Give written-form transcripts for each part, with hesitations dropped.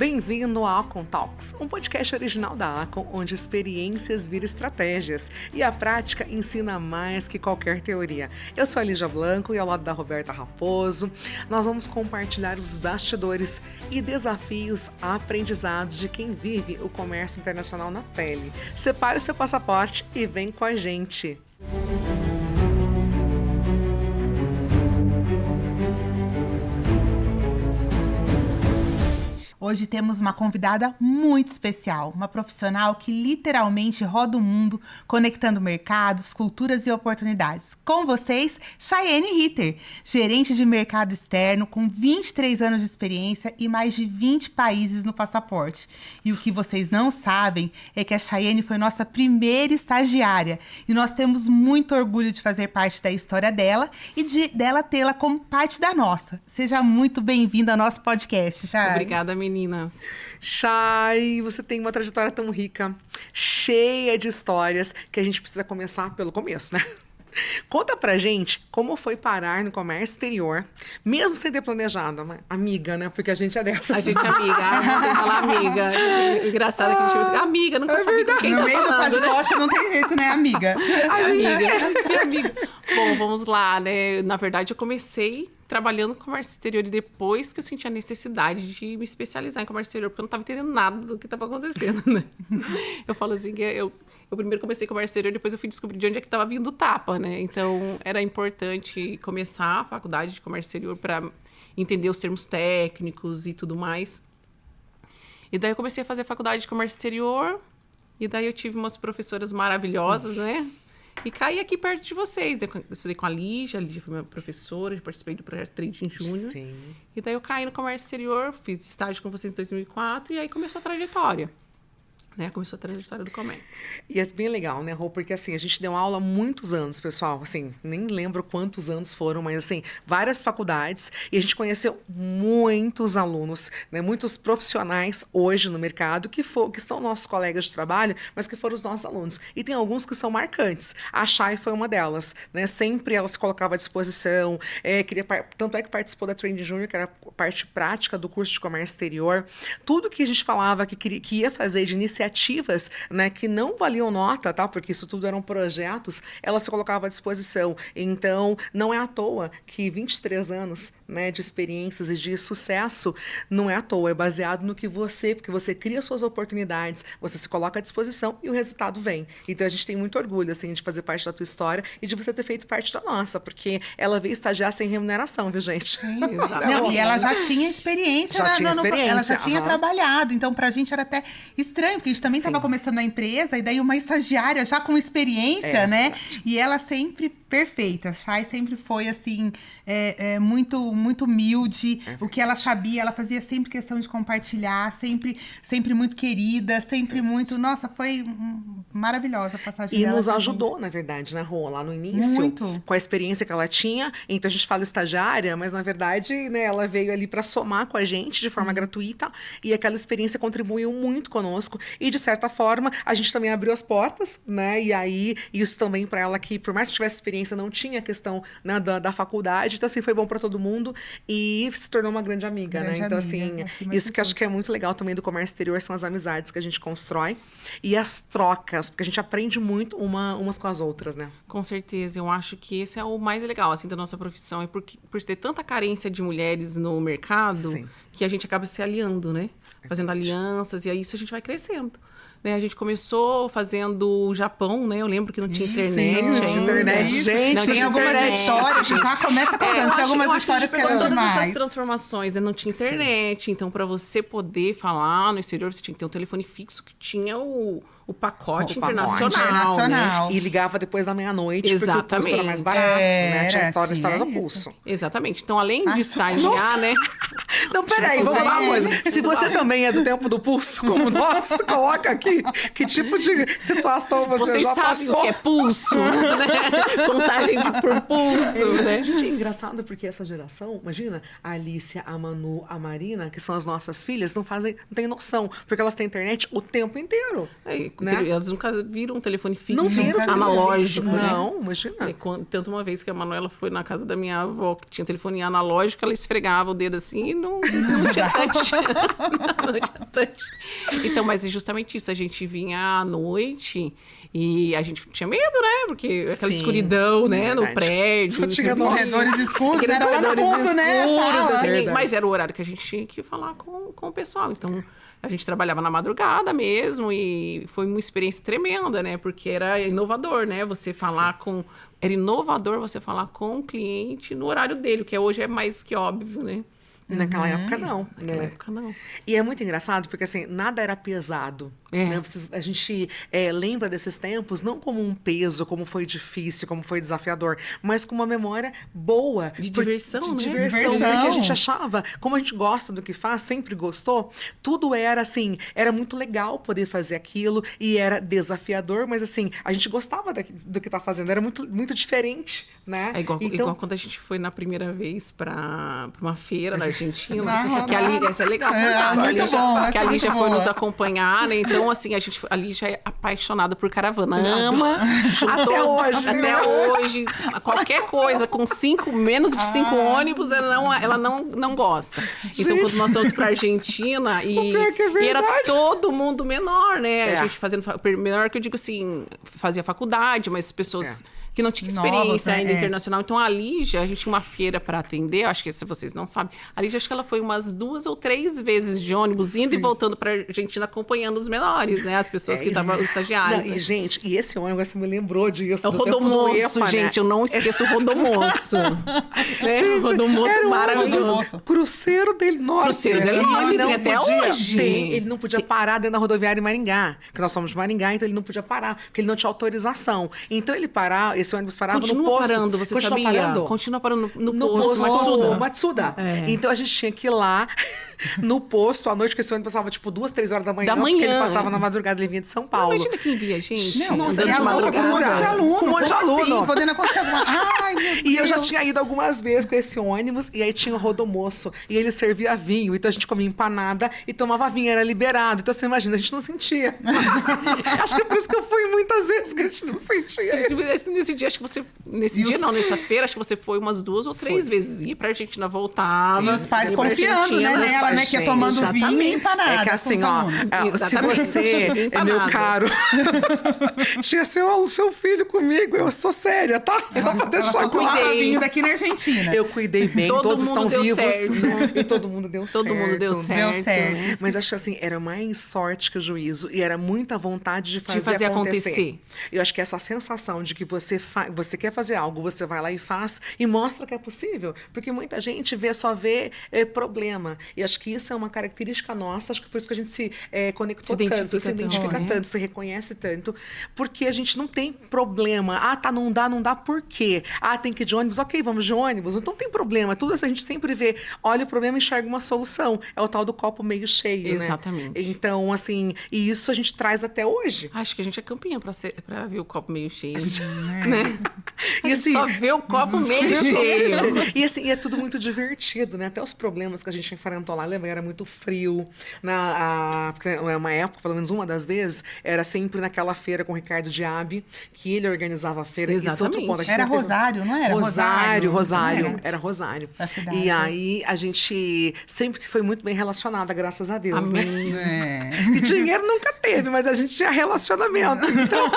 Bem-vindo ao Acon Talks, um podcast original da Acon, onde experiências viram estratégias e a prática ensina mais que qualquer teoria. Eu sou a Lígia Blanco e ao lado da Roberta Raposo, nós vamos compartilhar os bastidores e desafios aprendizados de quem vive o comércio internacional na pele. Separe o seu passaporte e vem com a gente! Hoje temos uma convidada muito especial, uma profissional que literalmente roda o mundo, conectando mercados, culturas e oportunidades. Com vocês, Chayene Ritter, gerente de mercado externo com 23 anos de experiência e mais de 20 países no passaporte. E o que vocês não sabem é que a Chayene foi nossa primeira estagiária e nós temos muito orgulho de fazer parte da história dela e dela tê-la como parte da nossa. Seja muito bem-vinda ao nosso podcast, Chay. Obrigada, meninas. Chay, você tem uma trajetória tão rica, cheia de histórias, que a gente precisa começar pelo começo, né? Conta pra gente como foi parar no comércio exterior, mesmo sem ter planejado, amiga, né? Porque a gente é dessas. A gente é amiga, não tem que falar amiga. Engraçado que a gente chama amiga, nunca sabe com quem no tá meio falando, do podcast não tem jeito, né, amiga? Amiga. Bom, vamos lá, né? Na verdade, eu comecei trabalhando com comércio exterior e depois que eu senti a necessidade de me especializar em comércio exterior, porque eu não estava entendendo nada do que estava acontecendo, né? Eu falo assim, que eu primeiro comecei com comércio exterior, depois eu fui descobrir de onde é que estava vindo o tapa, né? Então, era importante começar a faculdade de comércio exterior para entender os termos técnicos e tudo mais. E daí eu comecei a fazer a faculdade de comércio exterior, e daí eu tive umas professoras maravilhosas, né? E caí aqui perto de vocês. Eu estudei com a Lígia foi minha professora, eu participei do projeto Trading Júnior. Sim. E daí eu caí no comércio exterior, fiz estágio com vocês em 2004, e aí começou a trajetória. Né? Começou a trajetória do Comex. E é bem legal, né, Rô? Porque, assim, a gente deu aula há muitos anos, pessoal. Assim, nem lembro quantos anos foram, mas, assim, várias faculdades. E a gente conheceu muitos alunos, né? Muitos profissionais hoje no mercado que estão nossos colegas de trabalho, mas que foram os nossos alunos. E tem alguns que são marcantes. A Chay foi uma delas, né? Sempre ela se colocava à disposição. Tanto é que participou da Trading Júnior, que era a parte prática do curso de comércio exterior. Tudo que a gente falava que ia fazer de iniciativas, né, que não valiam nota, tá? Porque isso tudo eram projetos, ela se colocava à disposição. Então, não é à toa que 23 anos, né, de experiências e de sucesso, não é à toa, é baseado no que porque você cria suas oportunidades, você se coloca à disposição e o resultado vem. Então, a gente tem muito orgulho, assim, de fazer parte da tua história e de você ter feito parte da nossa, porque ela veio estagiar sem remuneração, viu, gente? Não, e ela já tinha experiência. Ela já tinha trabalhado, então pra gente era até estranho, porque a gente também estava começando a empresa, e daí uma estagiária já com experiência, né? E ela sempre perfeita. A Chay sempre foi, assim, muito humilde. O que ela sabia, ela fazia sempre questão de compartilhar, sempre muito querida, sempre muito... Nossa, foi maravilhosa a passagem dela. E nos ajudou, na verdade, né, Rô? Lá no início, muito. Com a experiência que ela tinha. Então, a gente fala estagiária, mas, na verdade, né, ela veio ali para somar com a gente de forma gratuita. E aquela experiência contribuiu muito conosco. E, de certa forma, a gente também abriu as portas, né? E aí, isso também para ela que, por mais que tivesse experiência, não tinha questão, né, da faculdade. Então, assim, foi bom para todo mundo e se tornou uma grande amiga, né? Então, assim, isso que acho que é muito legal também do comércio exterior são as amizades que a gente constrói e as trocas, porque a gente aprende muito umas com as outras, né? Com certeza. Eu acho que esse é o mais legal, assim, da nossa profissão. É por ter tanta carência de mulheres no mercado, sim, que a gente acaba se aliando, né? Fazendo alianças, e aí isso a gente vai crescendo. Né, a gente começou fazendo o Japão, né? Eu lembro que não tinha internet. Não tinha internet, gente. Não tinha algumas histórias, já começa contando. Tem algumas histórias que eram demais. Todas essas transformações, né? Não tinha internet. Sim. Então, para você poder falar no exterior, você tinha que ter um telefone fixo que tinha o pacote internacional. Né? E ligava depois da meia-noite, exatamente, porque o pulso era mais barato, né? Tinha a história do pulso. Exatamente. Então, além de estagiar, né? Não, peraí, vamos falar uma coisa. Se você também é do tempo do pulso, como nós, coloca aqui que tipo de situação você já passou. Vocês sabem o que é pulso, né? Contagem por pulso, né? Gente, é engraçado porque essa geração, imagina, a Alicia, a Manu, a Marina, que são as nossas filhas, não têm noção, porque elas têm internet o tempo inteiro. né? Elas nunca viram um telefone fixo, Não viram analógico, né? Não, imagina. Tanto uma vez que a Manuela foi na casa da minha avó, que tinha telefone analógico, ela esfregava o dedo assim e não tinha touch. Não tinha touch. Então, mas é justamente isso. A gente vinha à noite e a gente tinha medo, né? Porque aquela Sim, escuridão, né? No verdade. prédio. Só tinha Corredores escuros, era lá no corredores fundo, né? escuros, Sala. assim, Verdade. mas era o horário que a gente tinha que falar com o pessoal. Então, a gente trabalhava na madrugada mesmo e foi uma experiência tremenda, né? Porque era inovador, né? Você falar com... Era inovador você falar com o cliente no horário dele, que hoje é mais que óbvio, né? Naquela época, não. Naquela Né? época, não. E é muito engraçado, porque assim, nada era pesado. É. Né? A gente lembra desses tempos não como um peso, como foi difícil, como foi desafiador, mas com uma memória boa. De diversão, né? De diversão, Diversão. porque a gente achava, como a gente gosta do que faz, sempre gostou, tudo era assim, era muito legal poder fazer aquilo e era desafiador, mas assim, a gente gostava do que tá fazendo, era muito, muito diferente, né? É igual, Então, igual quando a gente foi na primeira vez para uma feira na Argentina, Ah, que ali, essa é legal. muito Ali já- bom, que essa é ali muito já foi boa. nos acompanhar, né? Então, assim, ali já é apaixonada por caravana. Ama. Até hoje, Até né? hoje. Qualquer coisa com menos de 5 ônibus, ela não gosta. Então, quando nós fomos pra Argentina e pior que é era verdade. todo mundo menor, né? É. A gente fazendo... Menor que eu digo assim, fazia faculdade, mas pessoas... que não tinha Novos, experiência né? ainda É. internacional. Então, a Lígia, a gente tinha uma feira para atender, acho que se vocês não sabem, a Lígia, acho que ela foi umas 2 ou 3 vezes de ônibus, indo e voltando para Argentina, acompanhando os menores, né? As pessoas que isso. estavam, os estagiários. Não, né? e, gente, e esse ônibus, você me lembrou disso. É o do tempo do Rodomoço, EPA, gente, né? eu não esqueço o Rodomoço. né? O Rodomoço Era um maravilhoso. ônibus cruzeiro del Norte. Cruzeiro del Ele Norte, não tem até podia hoje. Ele não podia parar dentro da rodoviária em Maringá, porque nós somos de Maringá, então ele não podia parar, porque ele não tinha autorização. Então esse ônibus parava no Continua posto. parando, você continua sabia? Parando. Continua parando no No posto, posto Matsuda. Matsuda. É. Então a gente tinha que ir lá no posto à noite, porque esse ônibus passava tipo 2, 3 horas da manhã. Da Porque manhã. ele passava na madrugada, ele vinha de São Paulo. Imagina quem via, gente. Não, Nossa, você de é louca com um monte de madrugada. aluno. Com um monte de Como assim? aluno. Podendo acontecer alguma... Ai, meu Deus. E eu já tinha ido algumas vezes com esse ônibus, e aí tinha o rodomoço, e ele servia vinho, então a gente comia empanada e tomava vinho, era liberado. Então você imagina, a gente não sentia. Acho que é por isso que eu fui muitas vezes que a gente não sentia isso. Nesse dia, acho que você. Nesse dia, não, nessa feira, acho que você foi umas 2 ou 3 vezes. Ia pra Argentina, voltava. E os pais ia pra confiando, né, Argentina, nela, né? Que ia tomando Exatamente. vinho e empanada. É que com assim, os ó, alunos. se Exatamente. você é meu Empanada. caro, tinha seu filho comigo, eu sou séria, tá? Só pra Ela deixar só tomava cuidei. vinho daqui na Argentina. Eu cuidei bem, Todo todos mundo estão deu vivos. certo. E todo mundo deu certo. Todo mundo deu certo. Deu certo. né? Mas acho que assim, era mais sorte que o juízo e era muita vontade de fazer acontecer. Eu acho que essa sensação de que você quer fazer algo, você vai lá e faz e mostra que é possível. Porque muita gente só vê problema. E acho que isso é uma característica nossa, acho que por isso que a gente se conectou Se tanto, identifica se identifica tanto, né? tanto, se reconhece tanto. Porque a gente não tem problema. Ah, tá, não dá por quê? Ah, tem que ir de ônibus. Ok, vamos de ônibus. Então não tem problema. Tudo isso a gente sempre vê. Olha o problema e enxerga uma solução. É o tal do copo meio cheio, né? Exatamente. Então, assim, e isso a gente traz até hoje. Acho que a gente é campeã pra ver o copo meio cheio. Né? A E gente assim, só vê o copo meio cheio. E assim, e é tudo muito divertido, né? Até os problemas que a gente enfrentou lá, lembra? Era muito frio. Porque uma época, pelo menos uma das vezes, era sempre naquela feira com o Ricardo Diaby, que ele organizava a feira. Esse outro Exatamente. ponto, que Era sempre teve- Rosário, não era? Rosário. Não Era Rosário. Da cidade, E né? aí, a gente sempre foi muito bem relacionada, graças a Deus, né? Amém. É. E dinheiro nunca teve, mas a gente tinha relacionamento. Então,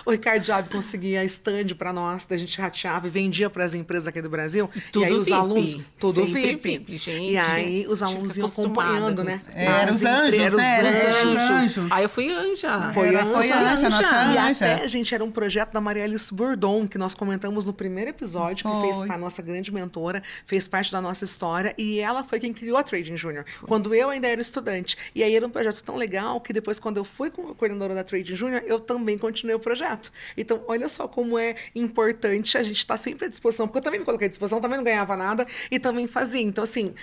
o Ricardo Diaby conseguia stand para nós, daí a gente rateava e vendia para as empresas aqui do Brasil. Tudo e aí os VIP, alunos, tudo sempre VIP. VIP, gente. E aí os alunos Fica iam acompanhando, acostumada né? com isso. Era As os anjos, empresas, né? Era os os anjos. anjos. Aí eu fui anja. Foi Ela foi anja, nossa E anja. até, gente, era um projeto da Maria Alice Bourdon, que nós comentamos no primeiro episódio, que fez Foi. a nossa grande mentora, fez parte da nossa história, e ela foi quem criou a Trading Junior, quando eu ainda era estudante. E aí era um projeto tão legal que depois, quando eu fui coordenadora da Trading Junior, eu também continuei o projeto. Então, olha só como é importante a gente estar sempre à disposição, porque eu também me coloquei à disposição, também não ganhava nada, e também fazia. Então, assim,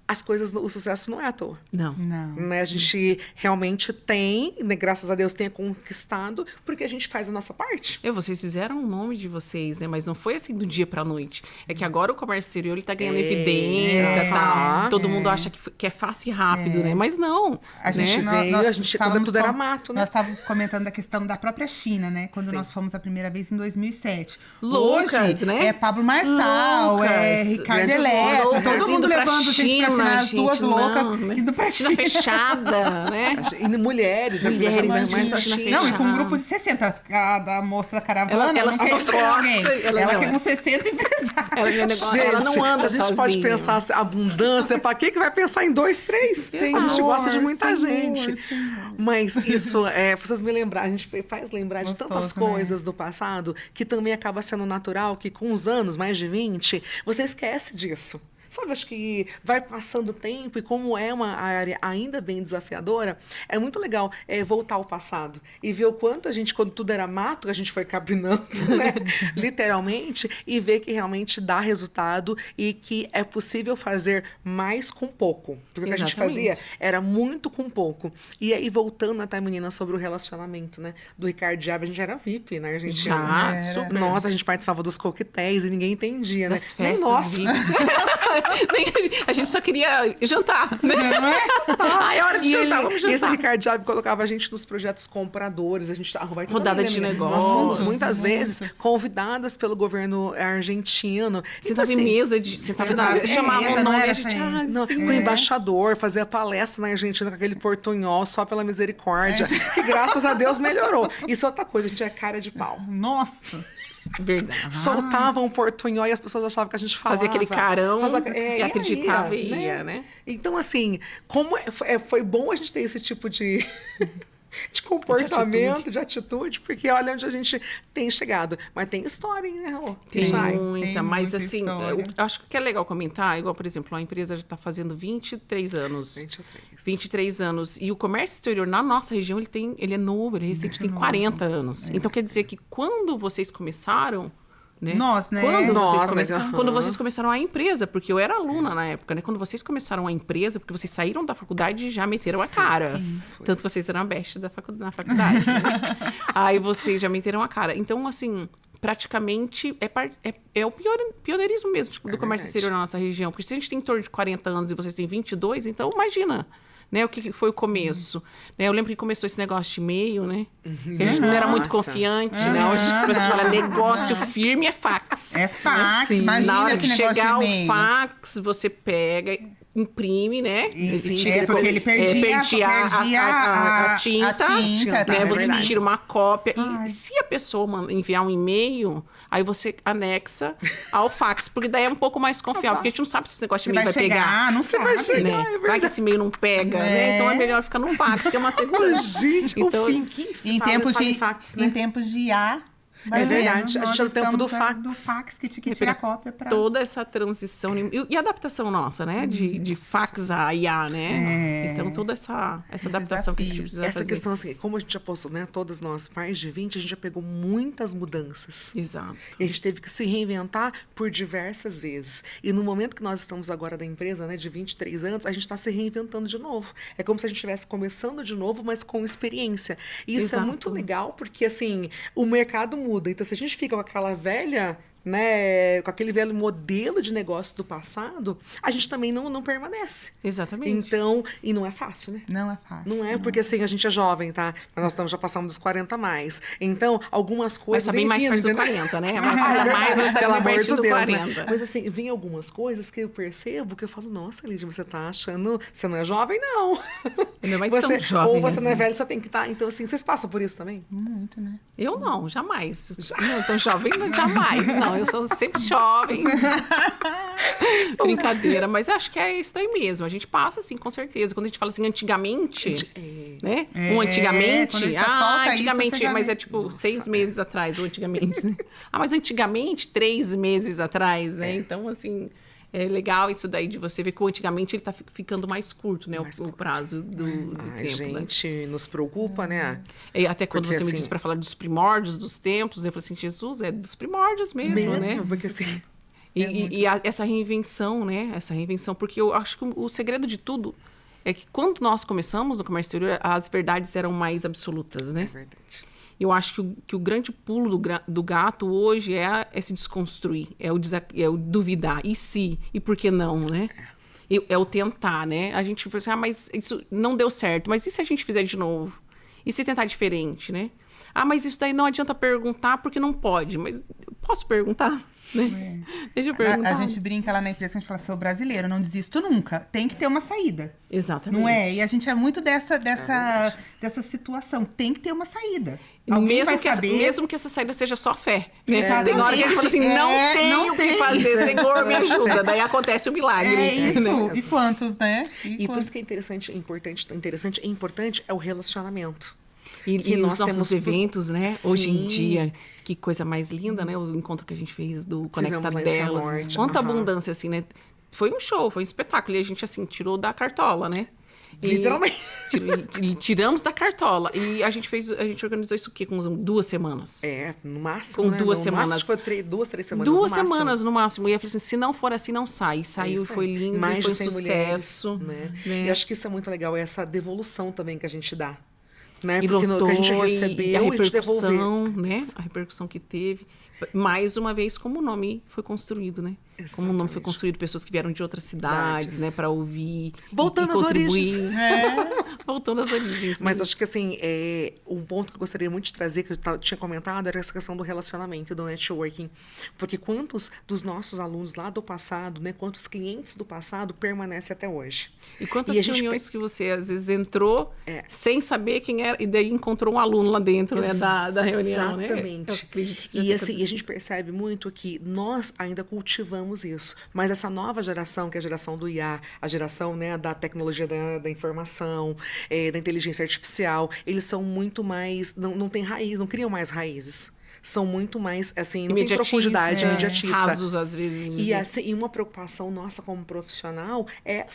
as coisas, o sucesso não é à toa. Não. Não. Né? A gente realmente tem, né, graças a Deus, tenha conquistado, porque a gente faz a nossa parte. Vocês fizeram o nome de vocês, né? Mas não foi assim do dia pra noite. É que agora o comércio exterior, ele tá ganhando evidência e tal. Todo mundo acha que é fácil e rápido, né? Mas não. A gente, Né? Veio, a gente chegou, tudo era mato, né? Nós estávamos comentando da questão da própria China, né? Quando Sim. nós fomos a primeira vez em 2007. Lucas, Hoje, né? é Pablo Marçal, Lucas, é Ricardo grandes Eletro, Lucas, todo mundo indo pra levando gente pra China, China, as gente, duas loucas não, né? indo pra China China. fechada, né? E mulheres, né? Mulheres, Porque mais China, só China China. Não, e com um fechada. grupo de 60. A da moça da caravana, Ela não quer só encontrar alguém. gosta, ela Ela não quer é. com 60 empresários. Ela não anda se a gente sozinha. pode pensar assim, abundância, pra que vai pensar em 2, 3? Sim, a gente Senhor, gosta de muita Senhor, gente. Senhor. Mas isso, vocês me lembrar, a gente faz lembrar de tantas Gostoso, né? coisas do passado que também acaba sendo natural, que com os anos, mais de 20, você esquece disso. Sabe, acho que vai passando o tempo e como é uma área ainda bem desafiadora, é muito legal voltar ao passado e ver o quanto a gente, quando tudo era mato, a gente foi capinando, né? Literalmente, e ver que realmente dá resultado e que é possível fazer mais com pouco. Porque o que a gente Exatamente. fazia era muito com pouco. E aí, voltando até, menina, sobre o relacionamento, né? Do Ricardo Diabo, a gente era VIP na Argentina. Já, super. Nossa, a gente participava dos coquetéis e ninguém entendia, Das né? Nem festas. nós. VIP. A gente só queria jantar, né? Ah, é hora de E jantar, vamos esse jantar. Ricardo Diabo colocava a gente nos projetos compradores, a gente vai Rodada de Nós negócios. fomos muitas vezes convidadas pelo governo argentino. Você Então, tava em assim, mesa de. Você tava na. Chamava mesa, o não nome era, a gente. Fê? Não, Sim. o embaixador fazia palestra na Argentina com aquele portunhol só pela misericórdia, que graças a Deus melhorou. Isso é outra coisa, a gente é cara de pau. Nossa. Verdade. Soltava um portunhol e as pessoas achavam que a gente falava. Fazia aquele carão Fazia- e acreditava e aí, ia, né? Então, assim, como foi bom a gente ter esse tipo de comportamento, de atitude, porque olha onde a gente tem chegado. Mas tem história, hein, né, Rô? Tem Chay? muita, Tem mas muita assim, história. eu acho que é legal comentar, igual, por exemplo, a empresa já está fazendo 23 anos. 23. 23 anos. E o comércio exterior na nossa região, ele é novo, ele é recente, tem 40 anos. Então, quer dizer que quando vocês começaram, né? Nós, né? Quando, Nós, vocês né? quando Aham. vocês começaram a empresa, porque eu era aluna na época, né? Quando vocês começaram a empresa, porque vocês saíram da faculdade e já meteram a cara. Tanto que vocês eram a best na faculdade, né? Aí vocês já meteram a cara. Então, assim, praticamente é o pioneirismo mesmo do comércio verdade. exterior na nossa região. Porque se a gente tem em torno de 40 anos e vocês têm 22, então imagina. Né, o que foi o começo. Né, eu lembro que começou esse negócio de e-mail, né? Que a gente não era muito Nossa. confiante, né? Hoje você fala, negócio firme é fax. É fax, Sim. imagina Na hora esse de negócio chegar de o e-mail. fax, você pega, imprime, né? Porque ele perdia a tinta, tá, né? é Você verdade. tira uma cópia. Ai. E se a pessoa enviar um e-mail, aí você anexa ao fax, porque daí é um pouco mais confiável, porque a gente não sabe se esse negócio de Você e-mail vai vai pegar. chegar, não Você sabe. vai chegar. Né? é Vai verdade. que esse e-mail não pega, né? Então é melhor ficar no fax, que é uma segurança. Gente, Então, o fim que se Em fala, tempos fala de, em fax, né? em tempos de IA. vai É vendo, verdade, a nós gente é do tempo do estamos fax. Do fax que tinha que tirar cópia pra... toda essa transição e a adaptação nossa, né? De fax a IA, né? Então, toda essa adaptação que a gente precisa Essa fazer. questão, assim, como a gente já postou, né? Todas nós, mais de 20, a gente já pegou muitas mudanças. Exato. E a gente teve que se reinventar por diversas vezes. E no momento que nós estamos agora da empresa, né, de 23 anos, a gente está se reinventando de novo. É como se a gente estivesse começando de novo, mas com experiência. E isso é Exato. muito legal, porque, assim, o mercado muda. Então, se a gente fica com aquela velha... né, com aquele velho modelo de negócio do passado, a gente também não permanece. Exatamente. Então, e não é fácil, né? Não é fácil. Não é porque assim, a gente é jovem, tá? Mas nós já passamos dos 40 a mais. Então, algumas Vai coisas. saber vem mais vindo, perto do entendeu? 40, né? É Mais verdade, você pelo sabe amor perto de do Deus, 40. né? Mas assim, vem algumas coisas que eu percebo que eu falo, nossa, Lídia, você tá achando. Você não é jovem, não. Ainda mais você, tão jovem ou você não é assim. velho, você tem que estar. Então, assim, vocês passam por isso também? Muito, né? Eu não, jamais. Não, tão jovem, não, jamais. Não, eu sou sempre jovem. Brincadeira, mas acho que é isso daí mesmo. A gente passa, assim, com certeza. Quando a gente fala assim, antigamente, né? quando a antigamente. gente solta isso, Antigamente, você já mas vê. é tipo 6 meses atrás, ou antigamente, né? Mas antigamente, 3 meses atrás, né? Então, assim, é legal isso daí de você ver que o antigamente ele tá ficando mais curto, né? O prazo do Ai, tempo, né? gente, nos preocupa, né? E até quando Porque, você me assim, disse para falar dos primórdios dos tempos, eu falei assim, Jesus, é dos primórdios mesmo, né? Porque assim. Essa reinvenção, né? Essa reinvenção, porque eu acho que o segredo de tudo é que quando nós começamos no comércio exterior, as verdades eram mais absolutas, né? É verdade. Eu acho que o grande pulo do gato hoje é se desconstruir, é o duvidar. E se? E por que não, né? É o tentar, né? A gente fala assim, mas isso não deu certo. Mas e se a gente fizer de novo? E se tentar diferente, né? Mas isso daí não adianta perguntar porque não pode. Mas posso perguntar? Né? Deixa eu perguntar. A gente brinca lá na empresa, a gente fala, sou brasileiro, não desisto nunca. Tem que ter uma saída. Exatamente. Não é? E a gente é muito dessa situação. Tem que ter uma saída. Alguém vai saber. Mesmo que essa saída seja só fé. Né? Exatamente. Tem hora que a gente fala assim, não tem o que fazer, Senhor, me ajuda. Daí acontece o milagre. É isso. Né? E quantos, né? E por isso que é interessante e importante é o relacionamento. E nós os nossos temos eventos, né? Sim. Hoje em dia, que coisa mais linda, né? O encontro que a gente fez do Conecta lá em Delas. Cianorte, Quanta abundância, assim, né? Foi um show, foi um espetáculo. E a gente, assim, tirou da cartola, né? Literalmente. Tiramos da cartola. E a gente organizou isso o quê? Com 2 semanas. No máximo, Com né? 2 No semanas. máximo, foi 2, 3 semanas 2 no máximo. semanas no máximo. E eu falei assim, se não for assim, não sai. E saiu, isso aí. foi lindo, Mais foi de 100 um sucesso. mulheres, né? E acho que isso é muito legal, essa devolução também que a gente dá. Né? E Porque lotou, que a gente recebeu e a gente devolver. repercussão, né? A repercussão que teve. Mais uma vez, como o nome foi construído, né? Exatamente. Como o nome foi construído, pessoas que vieram de outras cidades, né? Para ouvir Voltando e às contribuir. origens. Voltando às origens. Mas acho que, assim, um ponto que eu gostaria muito de trazer, que eu tinha comentado, era essa questão do relacionamento, do networking. Porque quantos dos nossos alunos lá do passado, né? Quantos clientes do passado permanecem até hoje? E quantas E a gente reuniões que você, às vezes, entrou sem saber quem era, e daí encontrou um aluno lá dentro, né? Da reunião, Exatamente. né? Eu acredito que E assim, a gente percebe muito que nós ainda cultivamos isso. Mas essa nova geração, que é a geração do IA, a geração, né, da tecnologia da informação, da inteligência artificial, eles são muito mais... Não tem raiz, não criam mais raízes. São muito mais, assim, não tem profundidade, imediatista. Rasos, às vezes. E uma preocupação nossa como profissional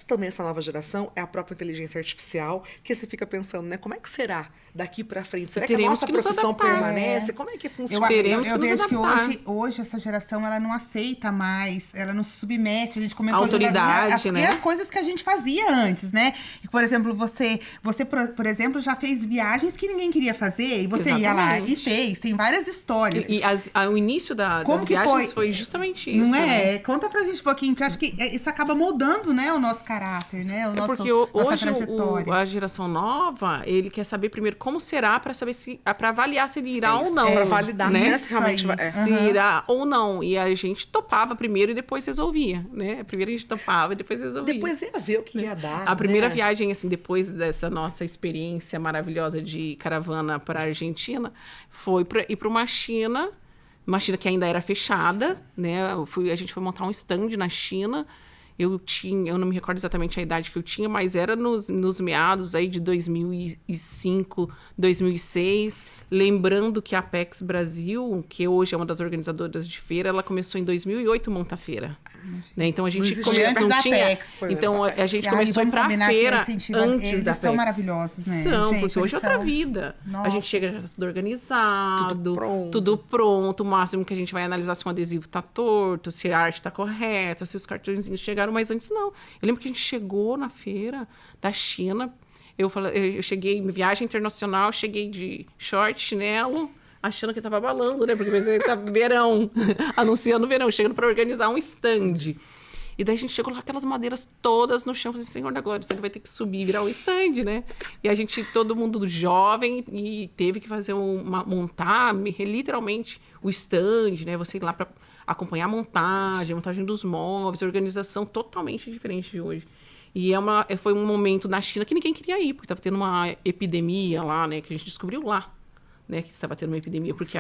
também essa nova geração, é a própria inteligência artificial, que você fica pensando, né, como é que será daqui para frente? Será que a nossa profissão permanece? Como é que funciona? Eu vejo que hoje essa geração, ela não aceita mais, ela não se submete, a gente comentou... Autoridade, né? E as coisas que a gente fazia antes, né? E, por exemplo, você, por exemplo, já fez viagens que ninguém queria fazer, e você ia lá e fez, tem várias histórias. E o início das viagens foi justamente isso. Não é? Né? Conta pra gente um pouquinho, que eu acho que isso acaba moldando, né, o nosso caráter, né? Porque nossa hoje trajetória. a geração nova, ele quer saber primeiro como será para saber para avaliar se ele irá ou não. Para validar, né? Se realmente vai. Se irá ou não. E a gente topava primeiro e depois resolvia, né? Primeiro a gente topava e depois resolvia. Depois ia ver o que ia dar. A primeira viagem, assim, depois dessa nossa experiência maravilhosa de caravana para a Argentina, foi ir para uma China que ainda era fechada, né? A gente foi montar um stand na China. Eu não me recordo exatamente a idade que eu tinha, mas era nos meados aí de 2005, 2006. Lembrando que a Apex Brasil, que hoje é uma das organizadoras de feira, ela começou em 2008 montar feira. Né? Então a gente não tinha. Então a gente começou para a feira antes da Apex. São maravilhosos, né? São, porque hoje é outra vida. Nossa. A gente chega já tudo organizado, tudo pronto. O máximo que a gente vai analisar se um adesivo tá torto, se a arte tá correta, se os cartõezinhos chegaram, mas antes não. Eu lembro que a gente chegou na feira da China. Eu cheguei em viagem internacional, cheguei de short, chinelo, achando que tava abalando, né? Porque pensei que tava verão, anunciando verão, chegando para organizar um stand. E daí a gente chegou lá, aquelas madeiras todas no chão, falei, Senhor da Glória, você vai ter que subir e virar um stand, né? E a gente, todo mundo jovem, e teve que fazer montar literalmente o stand, né? Você ir lá para acompanhar a montagem dos móveis, a organização totalmente diferente de hoje. E foi um momento na China que ninguém queria ir, porque estava tendo uma epidemia lá, né? Que a gente descobriu lá, né? Que estava tendo uma epidemia, porque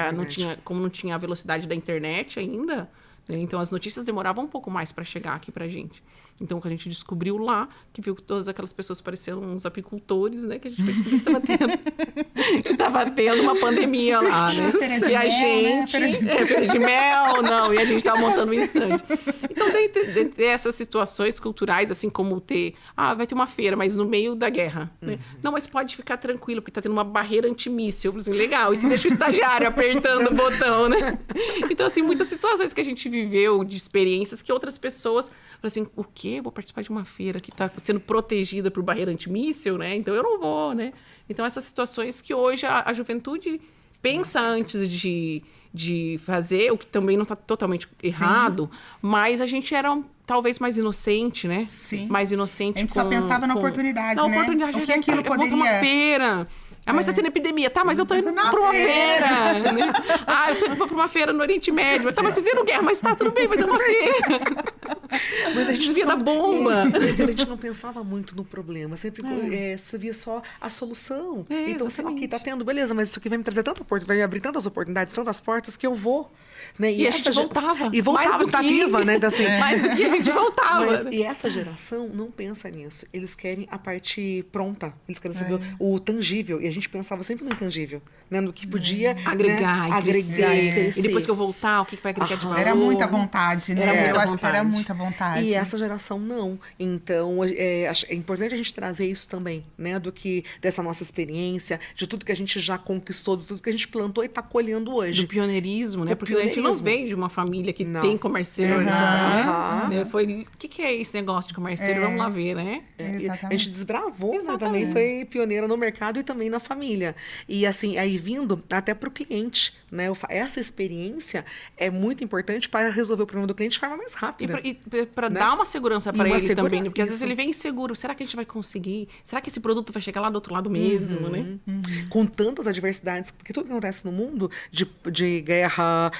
como não tinha a velocidade da internet ainda, né? Então as notícias demoravam um pouco mais para chegar aqui pra gente. Então, o que a gente descobriu lá, que viu que todas aquelas pessoas pareciam uns apicultores, né? Que a gente descobriu que estava tendo uma pandemia lá, né? E a gente... Feira de mel, não. E a gente estava montando um estande. Então, tem essas situações culturais, assim como ter... vai ter uma feira, mas no meio da guerra. Né? Não, mas pode ficar tranquilo, porque está tendo uma barreira antimíssil. Assim, legal. E se deixa o estagiário apertando o botão, né? Então, assim, muitas situações que a gente viveu, de experiências que outras pessoas... Falam assim, o quê? Vou participar de uma feira que está sendo protegida por barreira antimíssil, né? Então, eu não vou, né? Então, essas situações que hoje a juventude pensa antes de fazer, o que também não está totalmente errado, mas a gente era talvez mais inocente, né? Sim. Mais inocente. A gente só pensava na oportunidade, na né? oportunidade. O que aquilo poderia... uma feira. Mas tá tendo epidemia. Tá, mas eu tô indo pra uma feira. Né? Eu tô indo pra uma feira no Oriente Médio. Tá, mas você tendo guerra. Mas tá, tudo bem, mas é uma feira. Mas a gente desvia da bomba. A gente não pensava muito no problema. Sempre você via só a solução. Então, assim, ok, tá tendo, beleza, mas isso aqui vai me trazer tanta oportunidade, vai abrir tantas oportunidades, tantas portas que eu vou. Né? E a gente voltava. E voltava, tá viva, né? Assim, mais do que a gente voltava. E essa geração não pensa nisso. Eles querem a parte pronta. Eles querem saber o tangível. E a gente pensava sempre no intangível. Né? No que podia agregar, né? e crescer. E depois que eu voltar, o que vai agregar de valor? Era muita vontade, né? Eu acho que era muita vontade. E essa geração não. Então, é importante a gente trazer isso também, né? Dessa nossa experiência, de tudo que a gente já conquistou, de tudo que a gente plantou e está colhendo hoje. Do pioneirismo, né? Porque a gente não veio de uma família que tem comércio. Foi, o que é esse negócio de comércio? Vamos lá ver, né? A gente desbravou, né? Também foi pioneira no mercado e também na família. E assim, aí vindo até para o cliente, né? Essa experiência é muito importante para resolver o problema do cliente de forma mais rápida. E para dar uma segurança para ele também, né? Porque às vezes isso. ele vem inseguro. Será que a gente vai conseguir? Será que esse produto vai chegar lá do outro lado mesmo, né? Com tantas adversidades, porque tudo que acontece no mundo, de guerra,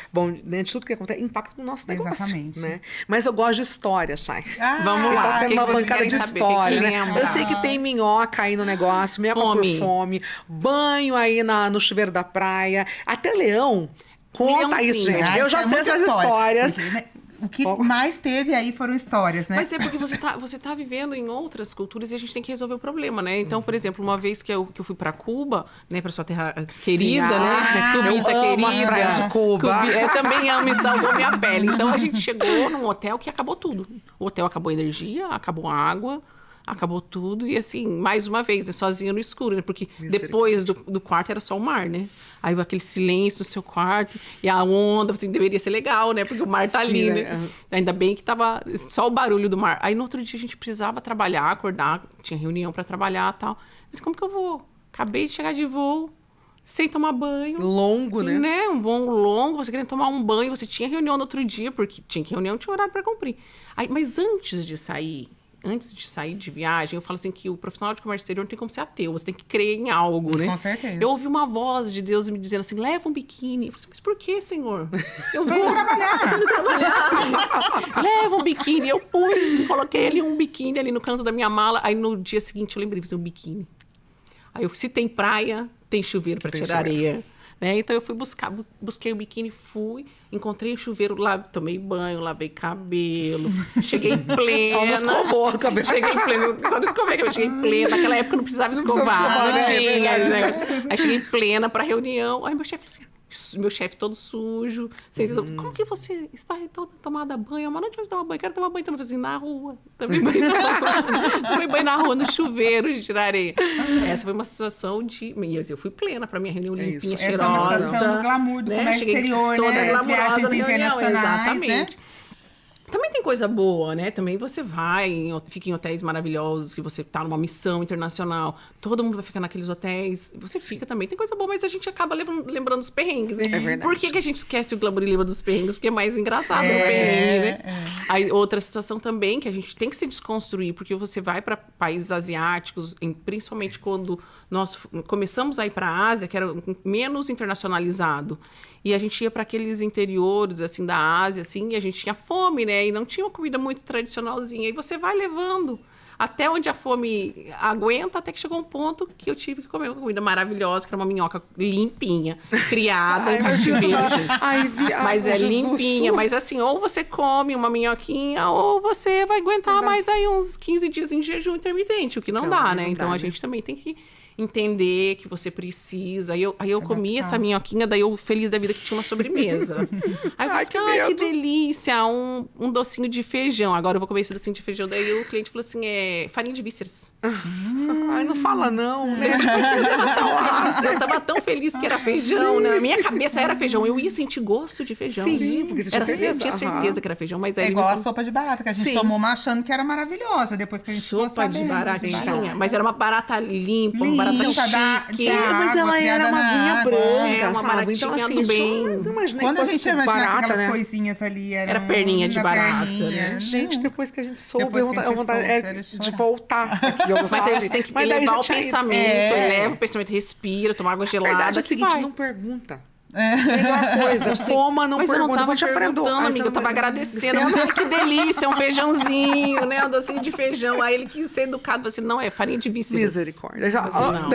né, de tudo que acontece, impacta no nosso negócio. Exatamente. Né? Mas eu gosto de história, Chay. Vamos lá. Tá sendo uma bancada de história, né? Lembra? Eu sei que tem minhoca aí no negócio, minhoca por fome, banho aí no chuveiro da praia, até leão. Conta isso, gente. Eu já sei essas histórias. Porque, né? O que mais teve aí foram histórias, né? Mas é porque você tá vivendo em outras culturas e a gente tem que resolver o problema, né? Então, por exemplo, uma vez que eu fui para Cuba, né? Para sua terra querida, né? Cubita querida. As praias de Cuba. Eu também amo e salvou minha pele. Então, a gente chegou num hotel que acabou tudo. O hotel acabou a energia, acabou a água, acabou tudo. E assim, mais uma vez, né, sozinha no escuro, né? Porque depois do quarto era só o mar, né? Aí aquele silêncio no seu quarto e a onda, assim, deveria ser legal, né? Porque o mar tá ali, né? Ainda bem que tava só o barulho do mar. Aí no outro dia a gente precisava trabalhar, acordar, tinha reunião para trabalhar e tal. Mas como que eu vou? Acabei de chegar de voo, sem tomar banho. Longo, né? Um voo longo, você querendo tomar um banho, você tinha reunião no outro dia, porque tinha reunião, tinha horário para cumprir. Aí, mas antes de sair de viagem, eu falo assim que o profissional de comércio exterior não tem como ser ateu, você tem que crer em algo, né? Com certeza. Eu ouvi uma voz de Deus me dizendo assim, leva um biquíni. Eu falei assim, mas por que, Senhor? Eu vou trabalhar. Leva um biquíni. Eu coloquei ali um biquíni ali no canto da minha mala. Aí no dia seguinte eu lembrei de fazer um biquíni. Aí se tem praia, tem chuveiro para tirar areia. Né? Então eu fui busquei o biquíni, encontrei o chuveiro lá, tomei banho, lavei cabelo, cheguei plena. Só não escovou o cabelo. Cheguei plena, só não escovei, eu cheguei plena. Naquela época não precisava escovar, não tinha, né? Aí cheguei plena pra reunião, aí meu chefe falou assim, meu chefe todo sujo, como que você está toda tomada banho? Mas não tivesse tomar banho, quero tomar banho. Então eu falei assim, na rua, tomei banho na rua, no chuveiro de tirar areia. Essa foi uma situação de... Eu fui plena pra minha reunião limpinha, cheirosa. Essa é uma situação do glamour do comércio exterior, né? As viagens internacionais, né? Também tem coisa boa, né? Também você fica em hotéis maravilhosos, que você tá numa missão internacional, todo mundo vai ficar naqueles hotéis, você fica também, tem coisa boa, mas a gente acaba lembrando dos perrengues, né? É verdade. Por que a gente esquece o glamour e lembra dos perrengues? Porque é mais engraçado o perrengue, né? Aí, outra situação também, que a gente tem que se desconstruir, porque você vai para países asiáticos, principalmente quando nós começamos a ir para a Ásia, que era menos internacionalizado, e a gente ia para aqueles interiores, assim, da Ásia, assim, e a gente tinha fome, né? E não tinha uma comida muito tradicionalzinha. E você vai levando até onde a fome aguenta, até que chegou um ponto que eu tive que comer uma comida maravilhosa, que era uma minhoca limpinha, criada em cativeiro, gente. Ai, Mas é limpinha, mas assim, ou você come uma minhoquinha, ou você vai aguentar mais aí uns 15 dias em jejum intermitente, o que não dá, né? Então a gente também tem que entender que você precisa. Aí eu comi essa minhoquinha, daí eu feliz da vida que tinha uma sobremesa. Aí eu falei assim, ai, que delícia, um docinho de feijão. Agora eu vou comer esse docinho de feijão. Daí o cliente falou assim, farinha de vísceras. Ai, não fala não, né? Eu tava tão feliz que era feijão, né? Na minha cabeça era feijão. Eu ia sentir gosto de feijão. Sim, porque você tinha certeza. Eu tinha certeza que era feijão, mas aí... É igual a sopa de barata, que a gente tomou uma achando que era maravilhosa. Depois que a gente ficou Sopa de sabendo. baratinha. Mas era uma barata limpa, uma barata chique. Mas ela era uma aguinha branca, uma sabe? baratinha então, assim, do bem. Não imaginei Quando que a fosse gente imagina barata, aquelas né? coisinhas ali... Era perninha de barata, né? Gente, depois que a gente soube, Depois que a gente vontade soube, de voltar aqui. Mas aí você tem que levar o pensamento, eleva o pensamento, respira, toma água gelada. A verdade é o seguinte, não pergunta. Melhor coisa, coma, não mas pergunta. eu não tava te aprender. amiga, eu tava agradecendo. Olha que delícia, um feijãozinho, né? Um docinho de feijão. Aí ele quis ser educado, falou assim, não, é farinha de vísceras. Misericórdia. Assim, não.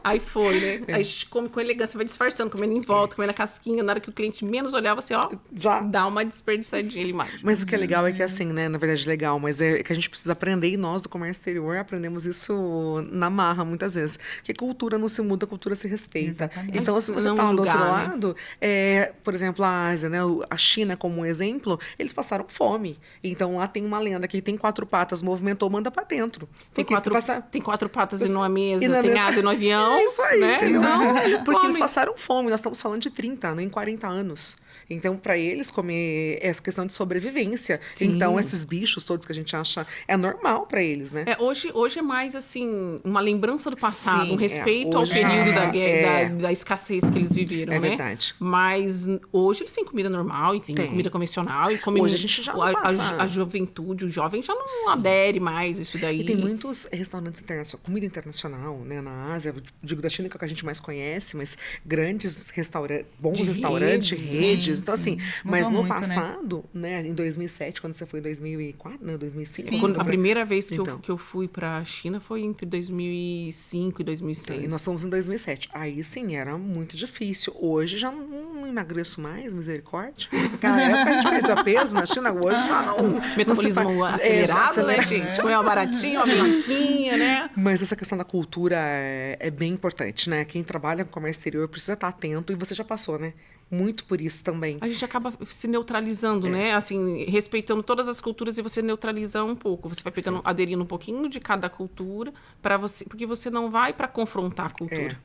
Aí foi, né? Aí a gente come com elegância, vai disfarçando, comendo em volta, comendo a casquinha. Na hora que o cliente menos olhava, assim, ó, já dá uma desperdiçadinha ali mais. Mas o que é legal é que, assim, né? Na verdade, legal, mas é que a gente precisa aprender, e nós do comércio exterior aprendemos isso na marra, muitas vezes. Que cultura não se muda, a cultura se respeita. Exatamente. Então, se você tá do outro lado, por exemplo, a Ásia, né? A China, como um exemplo, eles passaram fome. Então, lá tem uma lenda que tem 4 patas, movimentou, manda pra dentro. Tem 4 patas e numa mesa, na tem mesa. asa no avião. É isso aí, né? entendeu? Então, porque eles passaram fome, nós estamos falando de 30, nem 40 anos. Então, para eles, comer é essa questão de sobrevivência. Sim. Então, esses bichos todos que a gente acha é normal para eles, né? Hoje é mais, assim, uma lembrança do passado, um respeito ao hoje período da guerra, da escassez que eles viveram, né? É verdade. Mas hoje eles têm comida normal, e tem comida convencional. E comem hoje a gente já não a juventude, o jovem já não adere mais isso daí. E tem muitos restaurantes internacionais, comida internacional, né? Na Ásia, digo da China, que é o que a gente mais conhece, mas grandes restaurantes, bons restaurantes, redes. Então, assim, mas no passado, né? Em 2007, quando você foi em 2004, né? 2005. Sim, a primeira vez que eu fui pra China foi entre 2005 e 2006. E nós fomos em 2007. Aí, sim, era muito difícil. Hoje já não emagreço mais, misericórdia. Naquela época a gente perdia peso na China, hoje já não... Metabolismo acelerado, né, gente? Comer uma baratinha, uma minhoquinha, né? Mas essa questão da cultura é bem importante, né? Quem trabalha com comércio exterior precisa estar atento, e você já passou, né? Muito por isso também. A gente acaba se neutralizando, né? Assim, respeitando todas as culturas, e você neutraliza um pouco. Você vai pegando, aderindo um pouquinho de cada cultura para você, porque você não vai para confrontar a cultura.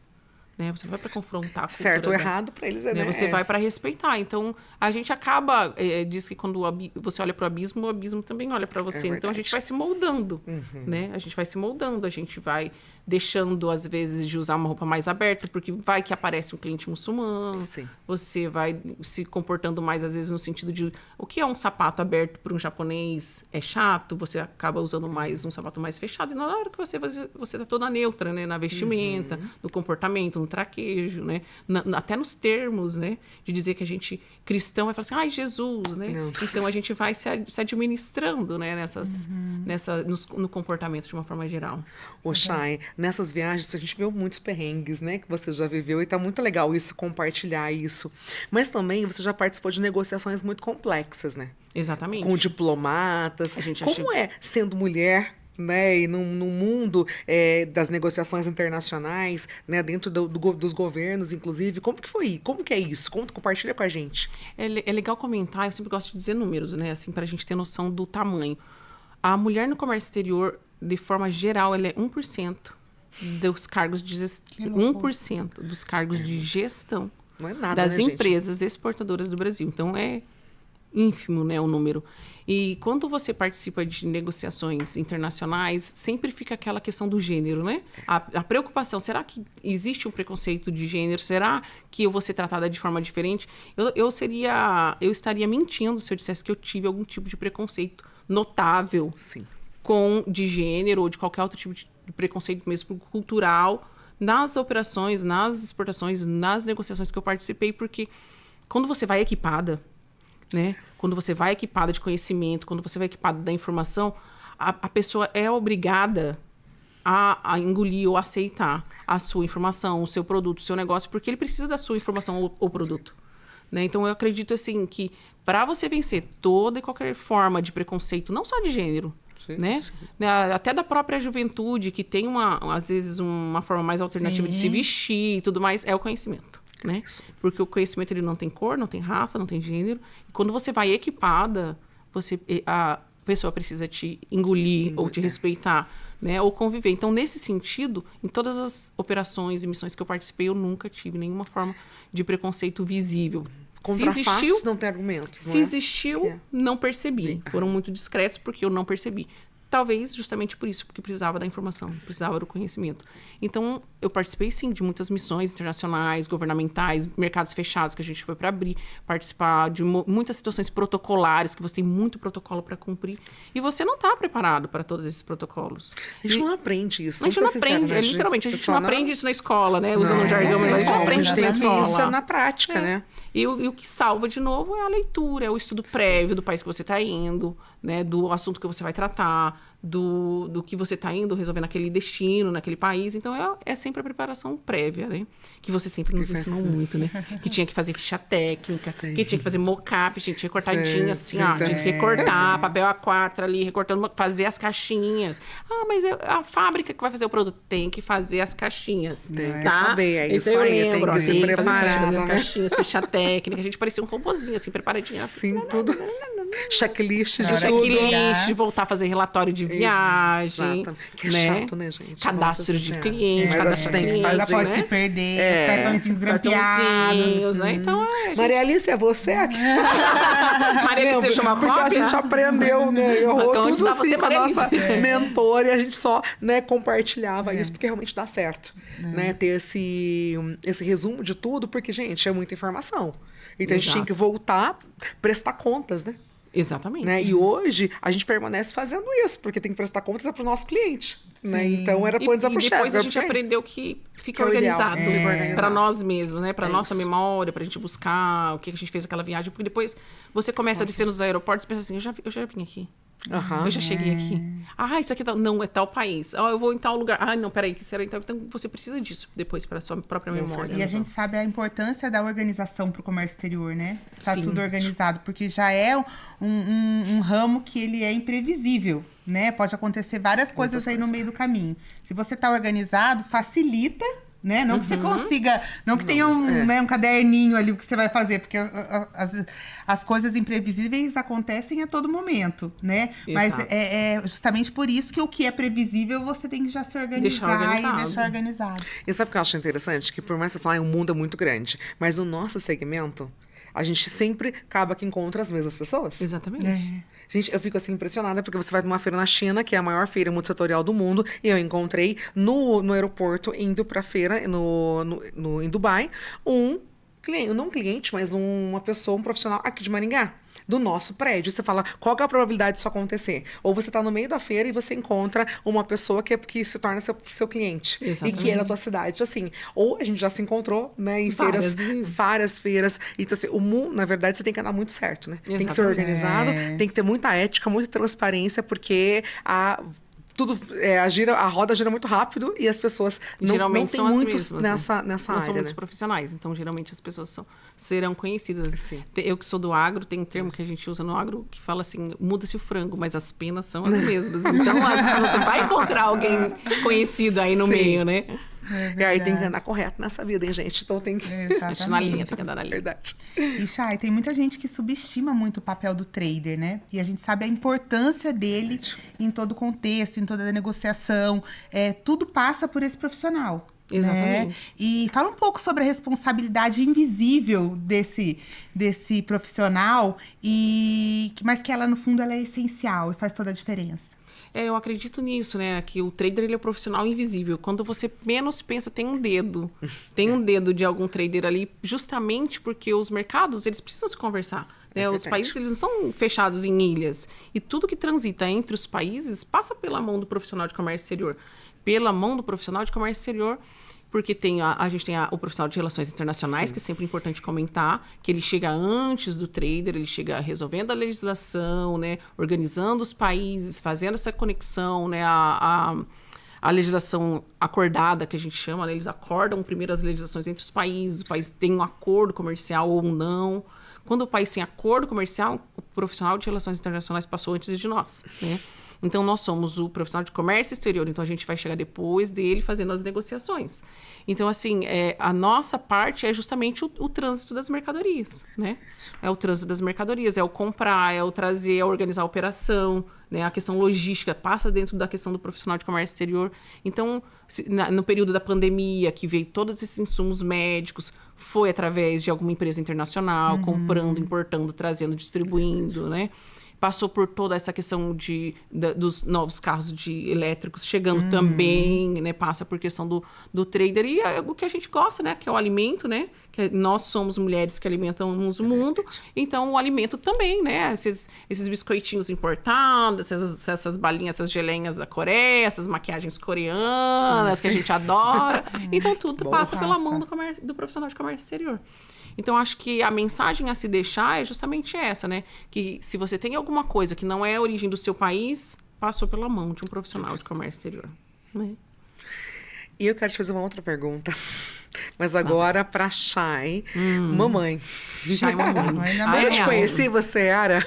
Né? Você vai para confrontar a cultura. Certo ou errado para eles, né? Você vai para respeitar. Então, a gente acaba... diz que quando você olha para o abismo também olha para você. Então, a gente vai se moldando, né? A gente vai se moldando, a gente vai deixando, às vezes, de usar uma roupa mais aberta, porque vai que aparece um cliente muçulmano. Sim. Você vai se comportando mais, às vezes, no sentido de... O que é um sapato aberto para um japonês é chato, você acaba usando mais um sapato mais fechado. E na hora que você tá toda neutra, né? Na vestimenta, no comportamento, no traquejo, né? Até nos termos, né? De dizer que a gente, cristão, vai falar assim, ai, Jesus, né? Não. Então, a gente vai se administrando, né? No comportamento, de uma forma geral. Ô, Chay, nessas viagens, a gente viu muitos perrengues, né? Que você já viveu, e tá muito legal isso, compartilhar isso. Mas também, você já participou de negociações muito complexas, né? Exatamente. Com diplomatas. Como é sendo mulher... Né, e no mundo das negociações internacionais, né, dentro dos governos, inclusive, como que foi? Como que é isso? Compartilha com a gente. É legal comentar, eu sempre gosto de dizer números, né, assim, para a gente ter noção do tamanho. A mulher no comércio exterior, de forma geral, ela é 1% dos cargos de 1% dos cargos de gestão não é nada, das né, empresas exportadoras do Brasil. Então, é ínfimo, né, o número. E quando você participa de negociações internacionais, sempre fica aquela questão do gênero, né? A preocupação, será que existe um preconceito de gênero? Será que eu vou ser tratada de forma diferente? Eu estaria mentindo se eu dissesse que eu tive algum tipo de preconceito notável de gênero ou de qualquer outro tipo de preconceito mesmo cultural nas operações, nas exportações, nas negociações que eu participei, porque quando você vai equipada, né? Quando você vai equipada de conhecimento, quando você vai equipada da informação, a pessoa é obrigada a engolir ou aceitar a sua informação, o seu produto, o seu negócio, porque ele precisa da sua informação ou produto. Né? Então, eu acredito, assim, que para você vencer toda e qualquer forma de preconceito, não só de gênero, Sim, né? sim. Até da própria juventude, que tem, às vezes, uma forma mais alternativa de se vestir e tudo mais, é o conhecimento. Né? Porque o conhecimento ele não tem cor, não tem raça, não tem gênero. E quando você vai equipada, a pessoa precisa te engolir ou te respeitar, né? Ou conviver. Então, nesse sentido, em todas as operações e missões que eu participei, eu nunca tive nenhuma forma de preconceito visível. Contra se existiu, fatos, não tem argumentos. se existiu, não percebi. Foram muito discretos porque eu não percebi. Talvez justamente por isso, porque precisava da informação, precisava do conhecimento. Então, eu participei, sim, de muitas missões internacionais, governamentais, mercados fechados que a gente foi para abrir, participar de muitas situações protocolares, que você tem muito protocolo para cumprir. E você não está preparado para todos esses protocolos. A gente não aprende isso. A gente não aprende, literalmente, a gente não aprende isso na escola, né? Usando o jargão, mas a gente não aprende isso na escola. Isso é na prática, né? E o que salva, de novo, é a leitura, é o estudo prévio do país que você está indo, né? Do assunto que você vai tratar, do que você está indo resolver naquele destino, naquele país. Então, é sempre a preparação prévia, né? Que você sempre nos ensinou muito, né? Que tinha que fazer ficha técnica, que tinha que fazer mockup, tinha recortadinha, assim, ó. Tinha que recortar, papel A4 ali, recortando, fazer as caixinhas. Ah, mas a fábrica que vai fazer o produto tem que fazer as caixinhas. Tem que tá? saber, é isso então, aí, eu lembro, tem que se preparar, fazer as né? caixinhas, ficha técnica. A gente parecia um robozinho, assim, preparadinho. Sim, tudo. Checklist de Checklist, de voltar a fazer relatório de viagem. Exatamente. Que né? chato, né, gente? Cadastro Nossa de Senhora. cliente, Mas cadastro tem de que cliente. Ainda pode né? se perder, os cartõezinhos grampeados. Cartãozinhos, né? Então, Maria Alice, é você aqui? Maria Alice deixou uma Porque a cópia? gente aprendeu, né? Errou Então, onde tudo está assim você, com a Maria nossa Alice? mentora e a gente só, né, compartilhava isso, porque realmente dá certo, né? Ter esse resumo de tudo, porque, gente, é muita informação. Então, a gente tinha que voltar, prestar contas, né? Exatamente. Né? E hoje a gente permanece fazendo isso, porque tem que prestar contas para o nosso cliente. Né? Então era pôr para o chefe. Depois a gente aprendeu que fica é o ideal, organizado para nós mesmos, né? Para nossa isso. memória, para a gente buscar o que a gente fez aquela viagem. Porque depois você começa a descer nos aeroportos e pensa assim, eu já vim aqui. Aham. Eu já cheguei aqui. Ah, isso aqui não é tal país. Ah, eu vou em tal lugar. Ah, não, peraí, que será então? Então você precisa disso depois para sua própria memória. E a gente sabe a importância da organização para o comércio exterior, né? Está Sim. tudo organizado, porque já é um ramo que ele é imprevisível, né? Pode acontecer várias coisas aí no meio do caminho. Se você está organizado, facilita, né? Não que você consiga, não que tenha um caderninho ali o que você vai fazer, porque as coisas imprevisíveis acontecem a todo momento, né? Exato. Mas é justamente por isso que o que é previsível você tem que já se organizar e deixar organizado. E sabe o que eu acho interessante? Que por mais que você fale, o mundo é muito grande, mas no nosso segmento, a gente sempre acaba que encontra as mesmas pessoas. Exatamente. Gente, eu fico assim impressionada, porque você vai numa feira na China, que é a maior feira multissetorial do mundo, e eu encontrei no aeroporto, indo pra feira, em Dubai, um cliente, não um cliente, mas uma pessoa, um profissional aqui de Maringá, do nosso prédio. Você fala, qual que é a probabilidade disso acontecer? Ou você tá no meio da feira e você encontra uma pessoa que se torna seu cliente. Exatamente. E que é da tua cidade. Assim, ou a gente já se encontrou, né, em Várias feiras, vezes. várias feiras. Então, assim, o mundo, na verdade, você tem que andar muito certo, né? Tem que ser Exatamente. organizado, tem que ter muita ética, muita transparência, porque a roda gira muito rápido e as pessoas não Geralmente tem são as muitos mesmas, né? nessa Não área, são muitos né? profissionais, então geralmente as pessoas serão conhecidas. Sim. Eu que sou do agro, tem um termo que a gente usa no agro que fala assim, muda-se o frango, mas as penas são as mesmas. Então você vai encontrar alguém conhecido aí no Sim. meio, né? E aí tem que andar correto nessa vida, hein, gente? Então tem que... A gente na linha, tem que andar na linha. Verdade. E, Chay, tem muita gente que subestima muito o papel do trader, né? E a gente sabe a importância dele em todo o contexto, em toda a negociação. Tudo passa por esse profissional. Exatamente. Né? E fala um pouco sobre a responsabilidade invisível desse profissional, mas que ela, no fundo, ela é essencial e faz toda a diferença. Eu acredito nisso, né? Que o trader, ele é o profissional invisível. Quando você menos pensa, tem um dedo. Tem um dedo de algum trader ali, justamente porque os mercados, eles precisam se conversar. Né? Os países, eles não são fechados em ilhas. E tudo que transita entre os países passa pela mão do profissional de comércio exterior. Pela mão do profissional de comércio exterior porque a gente tem o profissional de relações internacionais, que é sempre importante comentar, que ele chega antes do trader, ele chega resolvendo a legislação, né, organizando os países, fazendo essa conexão, né, a legislação acordada, que a gente chama, né, eles acordam primeiro as legislações entre os países, o país tem um acordo comercial ou não. Quando o país tem acordo comercial, o profissional de relações internacionais passou antes de nós, né? Então, nós somos o profissional de comércio exterior, então a gente vai chegar depois dele fazendo as negociações. Então, assim, a nossa parte é justamente o trânsito das mercadorias, né? É o trânsito das mercadorias, é o comprar, é o trazer, é organizar a operação, né? A questão logística passa dentro da questão do profissional de comércio exterior. Então, no período da pandemia, que veio todos esses insumos médicos, foi através de alguma empresa internacional, comprando, importando, trazendo, distribuindo, né? Passou por toda essa questão dos novos carros elétricos chegando também, né? Passa por questão do trader e o que a gente gosta, né? Que é o alimento, né? Que nós somos mulheres que alimentamos o mundo. Então, o alimento também, né? Esses biscoitinhos importados, essas balinhas, essas geleinhas da Coreia, essas maquiagens coreanas que a gente adora. Então, tudo passa pela mão do profissional de comércio exterior. Então, acho que a mensagem a se deixar é justamente essa, né? Que se você tem alguma coisa que não é a origem do seu país, passou pela mão de um profissional de comércio exterior, né? E eu quero te fazer uma outra pergunta. Mas agora para Chay, mamãe. Chay, mamãe. Eu te conheci, você era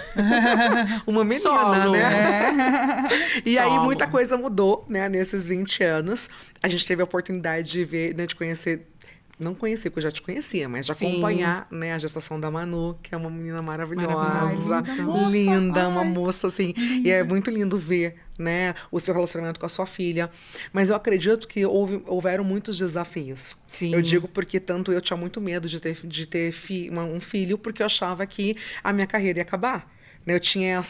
uma menina, Solo, né? E aí Solo. muita coisa mudou, né? Nesses 20 anos. A gente teve a oportunidade de ver, né, de conhecer... Não conheci, porque eu já te conhecia, mas de acompanhar, né, a gestação da Manu, que é uma menina maravilhosa, linda, uma moça assim. E é muito lindo ver, né, o seu relacionamento com a sua filha. Mas eu acredito que houveram muitos desafios. Sim. Eu digo porque tanto eu tinha muito medo de ter um filho, porque eu achava que a minha carreira ia acabar. Eu tinha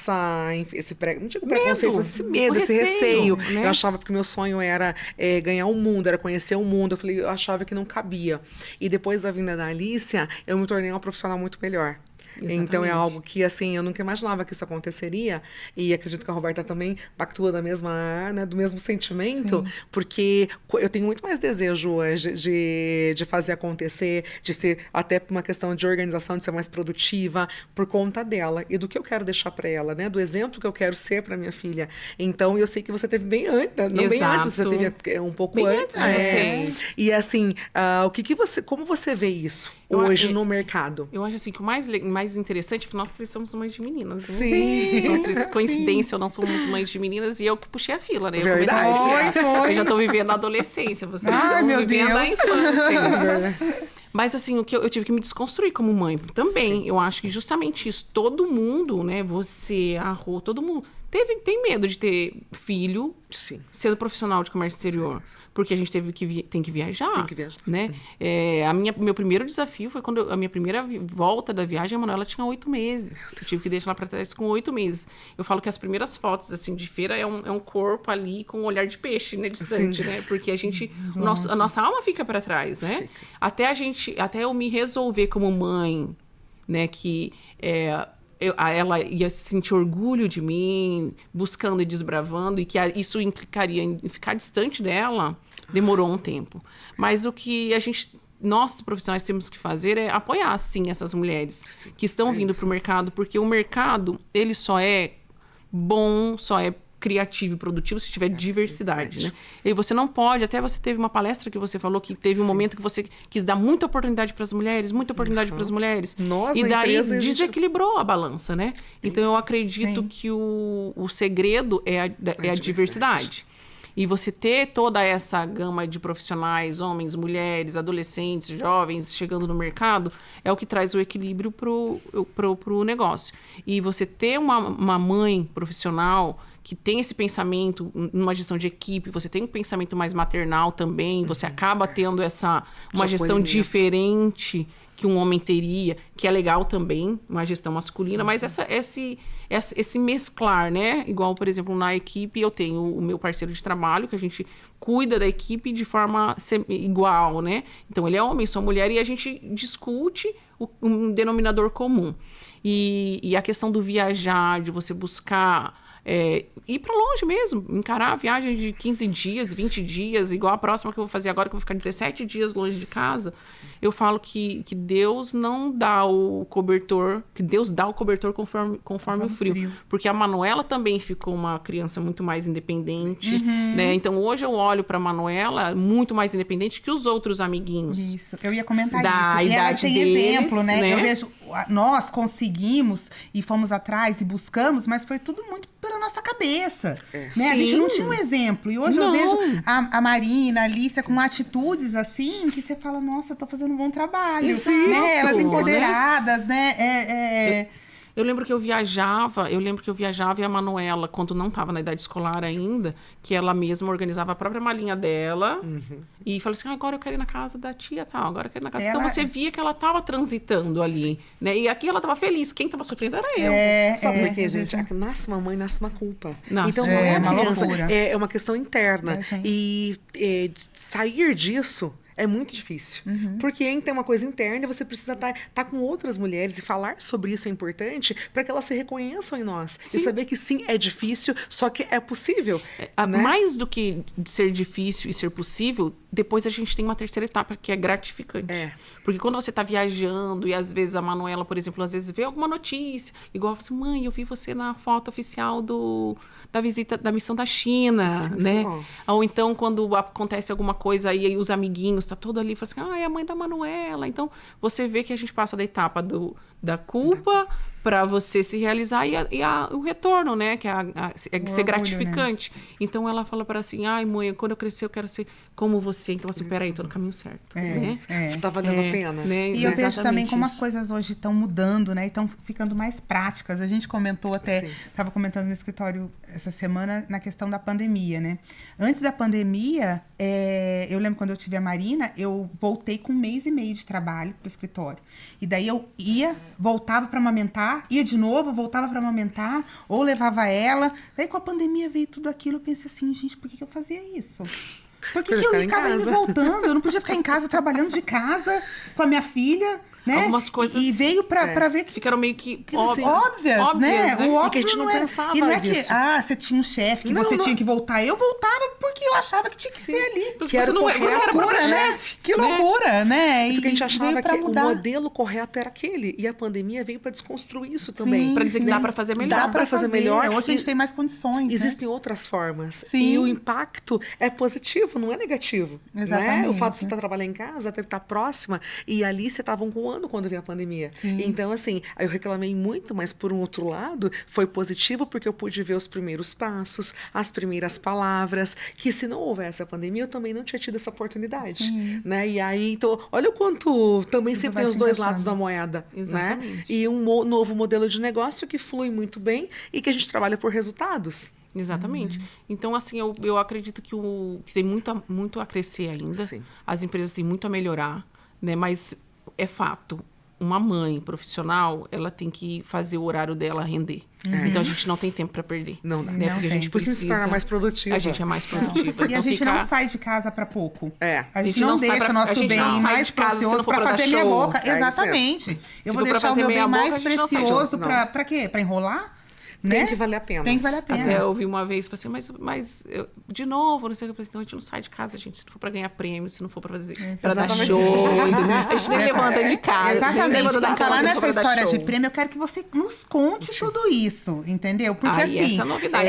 não digo preconceito, mas esse medo, esse receio. Né? Eu achava que o meu sonho era ganhar o mundo, era conhecer o mundo. Eu achava que não cabia. E depois da vinda da Alicia, eu me tornei uma profissional muito melhor. Exatamente. Então é algo que, assim, eu nunca imaginava que isso aconteceria. E acredito que a Roberta também pactua né, do mesmo sentimento. Sim. Porque eu tenho muito mais desejo hoje de fazer acontecer, de ser até por uma questão de organização, de ser mais produtiva, por conta dela e do que eu quero deixar para ela, né? Do exemplo que eu quero ser para minha filha. Então, eu sei que você teve bem antes, não bem antes, você teve um pouco bem antes. E assim, como você vê isso hoje no mercado? Eu acho assim que o mais interessante é que nós três somos mães de meninas. Né? Sim. Nós três, coincidência ou não, somos mães de meninas e eu que puxei a fila, né? Verdade. Eu já tô vivendo a adolescência, vocês Ai, estão vivendo a infância. É. Mas assim, eu tive que me desconstruir como mãe também. Sim. Eu acho que justamente isso, todo mundo, né? Você, a Rô, todo mundo tem medo de ter filho. Sim. Sendo profissional de comércio exterior. Sim. Porque a gente tem que viajar. Tem que viajar. Né? Meu primeiro desafio foi quando a minha primeira volta da viagem, a Manuela tinha 8 meses. Eu tive que deixar ela para trás com 8 meses. Eu falo que as primeiras fotos assim, de feira é um corpo ali com um olhar de peixe, né? Distante, né? Porque a nossa alma fica para trás, né? Até eu me resolver como mãe, né? Que... ela ia sentir orgulho de mim, buscando e desbravando, e que isso implicaria em ficar distante dela, demorou um tempo. Mas o que nós profissionais temos que fazer é apoiar, sim, essas mulheres que estão vindo para o mercado, porque o mercado, ele só é bom, só é criativo e produtivo se tiver diversidade, né? E você não pode, até você teve uma palestra que você falou que teve um momento que você quis dar muita oportunidade para as mulheres, Nós, e daí desequilibrou a balança, né? Então eu acredito que o segredo é a diversidade. E você ter toda essa gama de profissionais, homens, mulheres, adolescentes, jovens, chegando no mercado, é o que traz o equilíbrio pro negócio. E você ter uma mãe profissional que tem esse pensamento, numa gestão de equipe, você tem um pensamento mais maternal também, você acaba tendo uma gestão diferente que um homem teria, que é legal também, uma gestão masculina, mas esse mesclar, né? Igual, por exemplo, na equipe eu tenho o meu parceiro de trabalho, que a gente cuida da equipe de forma igual, né? Então, ele é homem, sou mulher, e a gente discute um denominador comum. E a questão do viajar, de você buscar Ir para longe mesmo, encarar a viagem de 15 dias, 20 dias, igual a próxima que eu vou fazer agora, que eu vou ficar 17 dias longe de casa. Eu falo que Deus não dá o cobertor, que Deus dá o cobertor conforme o frio. Porque a Manuela também ficou uma criança muito mais independente, né? Então, hoje eu olho para a Manuela muito mais independente que os outros amiguinhos. Isso, eu ia comentar da isso. E ela idade tem deles, exemplo, né? né? Eu vejo, nós conseguimos e fomos atrás e buscamos, mas foi tudo muito pela nossa cabeça, né? A gente não tinha um exemplo. E hoje eu vejo a Marina, a Alicia com atitudes assim, que você fala, nossa, tô fazendo um bom trabalho. Exato, Né? Elas né? empoderadas, né? Eu lembro que eu viajava e a Manuela, quando não estava na idade escolar ainda, que ela mesma organizava a própria malinha dela e falou assim, agora eu quero ir na casa da tia tal, agora eu quero ir na casa... Então você via que ela estava transitando ali, né? E aqui ela estava feliz, quem estava sofrendo era eu. Sabe por quê, gente? Nasce uma mãe, nasce uma culpa. Nossa, então, não é uma criança, loucura. é uma questão interna. Gente. E sair disso... é muito difícil. Porque tem uma coisa interna e você precisa estar com outras mulheres e falar sobre isso é importante para que elas se reconheçam em nós. Sim. E saber que sim, é difícil, só que é possível. Né? Mais do que ser difícil e ser possível, depois a gente tem uma terceira etapa que é gratificante. Porque quando você está viajando e às vezes a Manuela, por exemplo, às vezes vê alguma notícia, igual assim, mãe, eu vi você na foto oficial da visita da missão da China, Sim, né? sim. Ou então quando acontece alguma coisa aí os amiguinhos tá todo ali, fala assim, é a mãe da Manuela. Então você vê que a gente passa da etapa da culpa para você se realizar e o retorno, né? Que é ser gratificante. Né? Então ela fala para assim, ai mãe, quando eu crescer eu quero ser como você. Então assim, peraí, tô no caminho certo. Né? Tá valendo a pena. Né? E eu vejo também como isso. as coisas hoje estão mudando, né? E estão ficando mais práticas. A gente comentou até, estava comentando no escritório essa semana, na questão da pandemia, né? Antes da pandemia, eu lembro quando eu tive a Marina, eu voltei com 1 mês e meio de trabalho pro escritório. E daí eu voltava para amamentar, ia de novo, voltava para amamentar, ou levava ela. Daí com a pandemia veio tudo aquilo, eu pensei assim, gente, por que eu fazia isso? Por que eu ficava indo e voltando? Eu não podia ficar em casa, trabalhando de casa, com a minha filha, né? Algumas coisas... E veio pra ver que... Ficaram meio que óbvias, né? O óbvio e que a gente não pensava e não é nisso. que, você tinha um chefe que você tinha que voltar. Eu voltava porque eu achava que tinha que ser ali. Porque você era loucura, né? Que loucura, né? Porque a gente achava que mudar. o modelo correto era aquele. E a pandemia veio para desconstruir isso também. Para dizer que dá para fazer melhor. Dá para fazer melhor. Hoje a gente e tem mais condições. Existem outras formas. Sim. E o impacto é positivo, não é negativo. Exatamente. Né? O fato de você estar trabalhando em casa, até estar próxima. E ali você estava com um ano quando veio a pandemia. Sim. Então, assim, eu reclamei muito, mas por um outro lado, foi positivo porque eu pude ver os primeiros passos, as primeiras palavras, que se não houvesse a pandemia, eu também não tinha tido essa oportunidade. Né? E aí, então, olha o quanto também sempre tem os dois lados da moeda. Exatamente. Né? E um novo modelo de negócio que flui muito bem e que a gente trabalha por resultados. Exatamente. Então, assim, eu acredito que tem muito a crescer ainda. Sim. As empresas têm muito a melhorar, né? Mas é fato, uma mãe profissional, ela tem que fazer o horário dela render. Então, a gente não tem tempo para perder. Não dá. Né? Porque a gente precisa... se tornar mais produtiva. A gente é mais produtiva. E a gente não sai de casa para pouco. A gente não deixa o nosso bem mais precioso para fazer meia boca. Exatamente. Eu vou deixar o meu bem mais precioso para quê? Para enrolar? Tem que valer a pena. Tem que valer a pena. Até eu ouvi uma vez, falei assim, mas de novo, não sei o que. Eu falei, então a gente não sai de casa, gente, se não for pra ganhar prêmio, se não for pra fazer, pra dar show, a gente nem levanta de casa. Exatamente. Pra falar nessa história de show. prêmio, eu quero que você nos conte tudo isso, entendeu? Porque assim... essa é a novidade.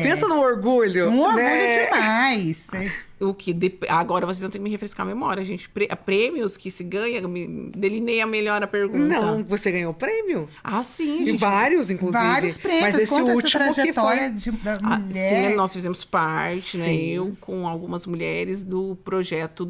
Pensa no orgulho. Um orgulho né? demais. Agora vocês vão ter que me refrescar a memória, gente. Prêmios que se ganha, delineia melhor a pergunta. Não, você ganhou prêmio? Ah, sim, E gente. vários, inclusive. Vários prêmios. Mas esse Conta último essa que trajetória foi... da mulher. Sim, nós fizemos parte, né? Sim. Eu com algumas mulheres do projeto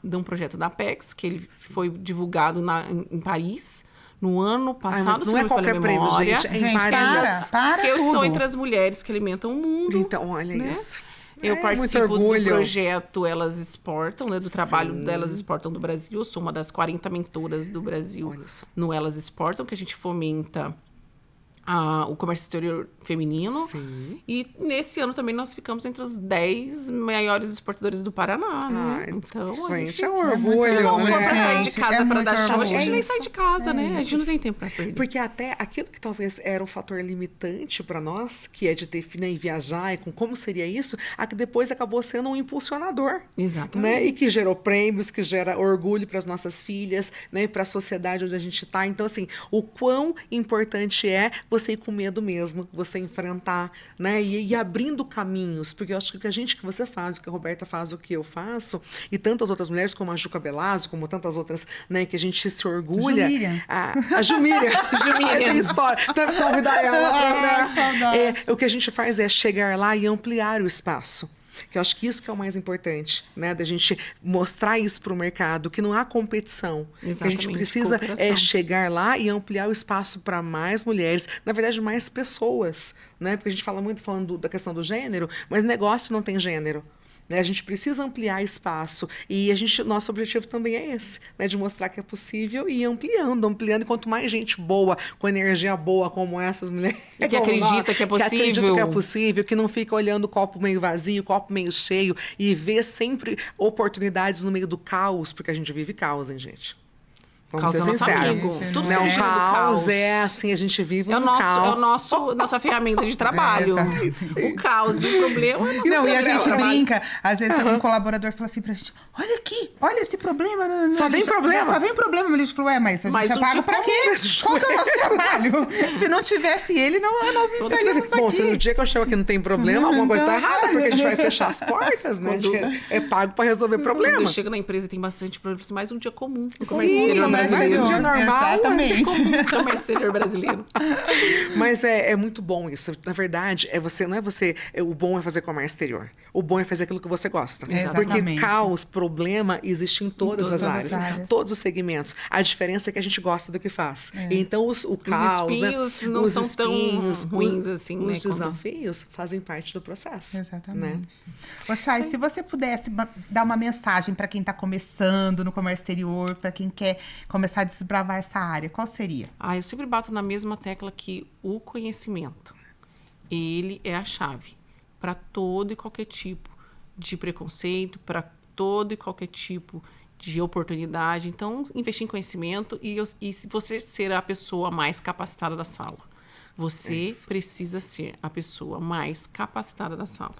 de um projeto da Apex, que ele foi divulgado em Paris. No ano passado, mas não é qualquer prêmio, gente. É em Paris. Para eu tudo. estou entre as mulheres que alimentam o mundo. Então, olha né? isso. Eu participo muito do orgulho. projeto Elas Exportam, né? Do trabalho delas Exportam do Brasil. Eu sou uma das 40 mentoras do Brasil no Elas Exportam, que a gente fomenta o comércio exterior feminino. Sim. E nesse ano também nós ficamos entre os 10 maiores exportadores do Paraná, né? Ai, Então, gente, é um se orgulho, não for né? pra sair de casa pra muito dar show, a orgulho. gente nem sai de casa, né? A gente não tem tempo pra perder. Porque até aquilo que talvez era um fator limitante para nós, que é de ter né, e viajar, e com como seria isso, a que depois acabou sendo um impulsionador. Exatamente. Né? E que gerou prêmios, que gera orgulho para as nossas filhas, né? Para a sociedade onde a gente está. Então, assim, o quão importante é você ir com medo mesmo, você enfrentar, né? E abrindo caminhos, porque eu acho que o que a gente, que você faz, o que a Roberta faz, o que eu faço, e tantas outras mulheres, como a Juca Belazzo, como tantas outras, né, que a gente se orgulha. Jumíria. A Jumíria. Jumíria tem história. Deve convidar ela. Né? O que a gente faz é chegar lá e ampliar o espaço. Que eu acho que isso que é o mais importante, né? Da gente mostrar isso para o mercado, que não há competição. Que a gente Exatamente, precisa cooperação. chegar lá e ampliar o espaço para mais mulheres, na verdade, mais pessoas, né? Porque a gente fala muito falando da questão do gênero, mas negócio não tem gênero. Né? A gente precisa ampliar espaço e nosso objetivo também é esse, né? De mostrar que é possível e ir ampliando. E quanto mais gente boa, com energia boa como essas mulheres... E que acredita que é possível. Que acredita que é possível, que não fica olhando o copo meio vazio, o copo meio cheio e vê sempre oportunidades no meio do caos, porque a gente vive caos, hein, gente? Vamos Caos é ser nosso sinceros. amigo. Tudo Não, surge do caos é assim, a gente vive É o no nosso, caos. nossa ferramenta de trabalho. O caos e o problema é o nosso Não, e a gente trabalho. brinca, às vezes um colaborador fala assim pra gente, olha aqui, olha esse problema. Só vem problema. Só vem problema. Ele falou, mas a gente Mas é um pago dia pra quê? Qual que é o nosso trabalho? Se não tivesse ele, nós não estaríamos Bom, se no aqui. dia que eu chego aqui não tem problema, alguma coisa está errada, porque a gente vai fechar as portas, né? A gente é pago para resolver Quando problema. eu chego na empresa e tem bastante problema, mais um dia comum no Sim, comércio exterior mais brasileiro. um dia normal. Exatamente. Comum no comércio exterior brasileiro. Mas é muito bom isso. Na verdade, o bom é fazer comércio exterior. O bom é fazer aquilo que você gosta. Porque Exatamente. caos, problema, existe em todas as todas as áreas, áreas. todos os segmentos. A diferença é que a gente gosta do que faz. Então, o caos, espinhos né? não os são tão espinhos, ruins assim, os né, quando- desafios fazem parte do processo. Exatamente. Né? Ô, Chay, se você pudesse dar uma mensagem para quem está começando no comércio exterior, para quem quer começar a desbravar essa área, qual seria? Eu sempre bato na mesma tecla que o conhecimento, ele é a chave para todo e qualquer tipo de preconceito, para todo e qualquer tipo de oportunidade. Então, investir em conhecimento e se você ser a pessoa mais capacitada da sala. Você precisa ser a pessoa mais capacitada da sala.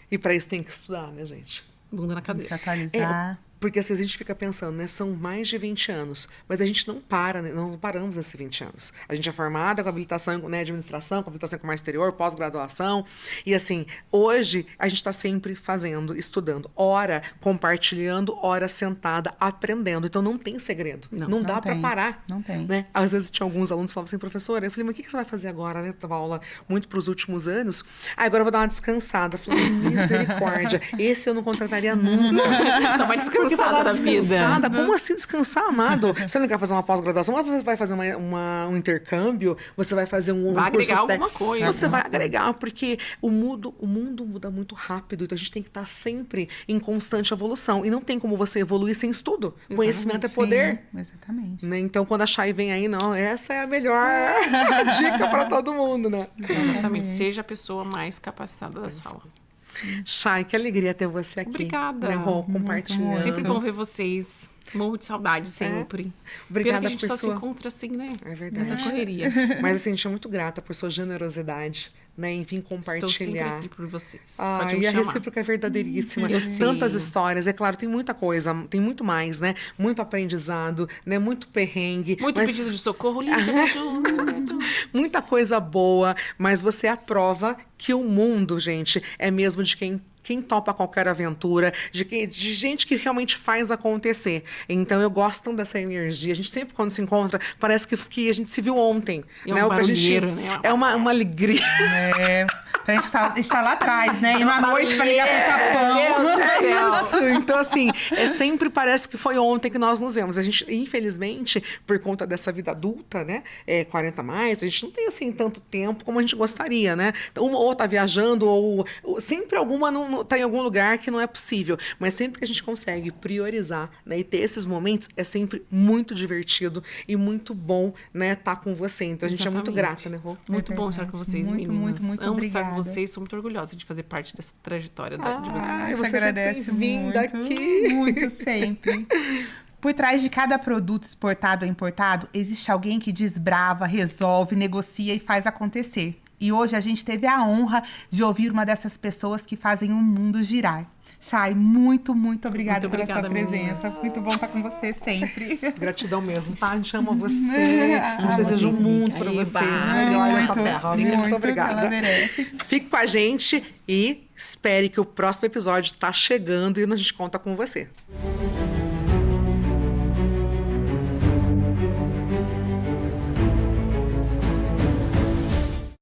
E para isso tem que estudar, né, gente? Bunda na Se cadeira. atualizar. Porque assim, a gente fica pensando, né? São mais de 20 anos, mas a gente não para, né? Nós não paramos nesses 20 anos. A gente é formada com habilitação em administração, com habilitação em comércio exterior, pós-graduação. E assim, hoje a gente está sempre fazendo, estudando. Hora compartilhando, hora sentada, aprendendo. Então não tem segredo. Não dá para tem. parar. Não tem. Né? Às vezes tinha alguns alunos que falavam assim, professora, eu falei, mas o que você vai fazer agora, né? Tava aula muito para os últimos anos. Agora eu vou dar uma descansada. Eu falei, misericórdia, esse eu não contrataria nunca. Tá mais Porque pra descansada dar da vida. descansada, como assim descansar, amado? Você não quer fazer uma pós-graduação, você vai fazer um intercâmbio, você vai fazer um Vai curso agregar alguma coisa. Você vai agregar, porque o mundo muda muito rápido, então a gente tem que estar sempre em constante evolução. E não tem como você evoluir sem estudo. Conhecimento é poder. Sim, exatamente. Né? Então, quando a Chay vem aí, não, essa é a melhor dica para todo mundo, né? Exatamente. Seja a pessoa mais capacitada da sala. Chay, que alegria ter você aqui. Obrigada. Né, Rô, compartilhando. Sempre bom ver vocês. Morro de saudade sempre. Obrigada Pena que a gente por só sua... se encontra assim, né? É verdade. Nessa correria. Mas assim, a gente é muito grata por sua generosidade, né? Em vir Estou sempre compartilhar. aqui por vocês. Ah, Pode me e a chamar. recíproca é verdadeiríssima. Eu sei. Tantas histórias, é claro, tem muita coisa, tem muito mais, né? Muito aprendizado, né? Muito perrengue. Muito mas pedido de socorro, Lígia, me ajuda, me ajuda. muita coisa boa, mas você é a prova que o mundo, gente, é mesmo de quem topa qualquer aventura, de gente que realmente faz acontecer. Então, eu gosto tanto dessa energia. A gente sempre, quando se encontra, parece que a gente se viu ontem. E é né? um O que a gente, barulheiro, né? É uma alegria. Pra gente estar lá atrás, né? E na noite pra ligar pro Japão. Meu Deus do céu. Isso, então assim, sempre parece que foi ontem que nós nos vemos. A gente, infelizmente, por conta dessa vida adulta, né, 40 mais, a gente não tem assim tanto tempo como a gente gostaria, né? Uma ou tá viajando, ou sempre alguma tá em algum lugar que não é possível. Mas sempre que a gente consegue priorizar, né, e ter esses momentos, é sempre muito divertido e muito bom, né, tá com você. Então a gente é muito grata, né, Rô? Muito bom estar com vocês, muito, meninas. muito Amo obrigada. estar com vocês, sou muito orgulhosa de fazer parte dessa trajetória de vocês. Ai, Você você agradece bem-vinda muito, aqui. muito sempre. Por trás de cada produto exportado ou importado, existe alguém que desbrava, resolve, negocia e faz acontecer. E hoje a gente teve a honra de ouvir uma dessas pessoas que fazem o mundo girar. Chay, muito, muito obrigada pela sua presença. Meninas. Muito bom estar com você sempre. Gratidão mesmo, tá? A gente ama você, a gente deseja um mundo pra você. Né? Olha essa terra. Muito obrigada. Ela merece. Fique com a gente e espere que o próximo episódio tá chegando e a gente conta com você.